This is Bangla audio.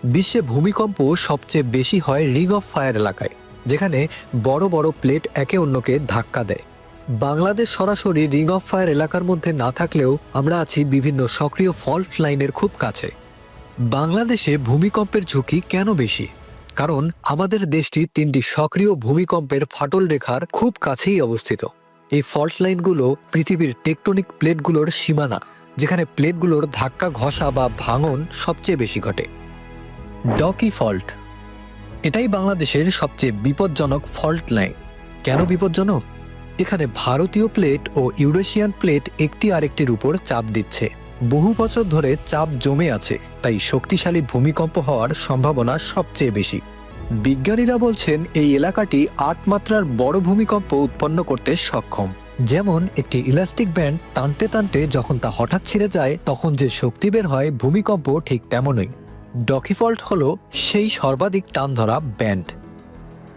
বিশ্বে ভূমিকম্প সবচেয়ে বেশি হয় রিং অফ ফায়ার এলাকায়, যেখানে বড় বড় প্লেট একে অন্যকে ধাক্কা দেয়। বাংলাদেশ সরাসরি রিং অফ ফায়ার এলাকার মধ্যে না থাকলেও আমরা আছি বিভিন্ন সক্রিয় ফল্ট লাইনের খুব কাছে। বাংলাদেশে ভূমিকম্পের ঝুঁকি কেন বেশি? কারণ আমাদের দেশটি 3টি সক্রিয় ভূমিকম্পের ফাটল রেখার খুব কাছেই অবস্থিত। এই ফল্ট লাইনগুলো পৃথিবীর টেকটনিক প্লেটগুলোর সীমানা, যেখানে প্লেটগুলোর ধাক্কা ঘষা বা ভাঙন সবচেয়ে বেশি ঘটে। ডকি ফল্ট, এটাই বাংলাদেশের সবচেয়ে বিপজ্জনক ফল্ট লাইন। কেন বিপজ্জনক? এখানে ভারতীয় প্লেট ও ইউরেশিয়ান প্লেট একটি আরেকটির উপর চাপ দিচ্ছে। বহু বছর ধরে চাপ জমে আছে, তাই শক্তিশালী ভূমিকম্প হওয়ার সম্ভাবনা সবচেয়ে বেশি। বিজ্ঞানীরা বলছেন এই এলাকাটি 8 মাত্রার বড় ভূমিকম্প উৎপন্ন করতে সক্ষম। যেমন একটি ইলাস্টিক ব্যান্ড টানতে টানতে যখন তা হঠাৎ ছিঁড়ে যায়, তখন যে শক্তি বের হয়, ভূমিকম্প ঠিক তেমনই। ডকি ফল্ট হলো সেই সর্বাধিক টান ধরা ব্যান্ড।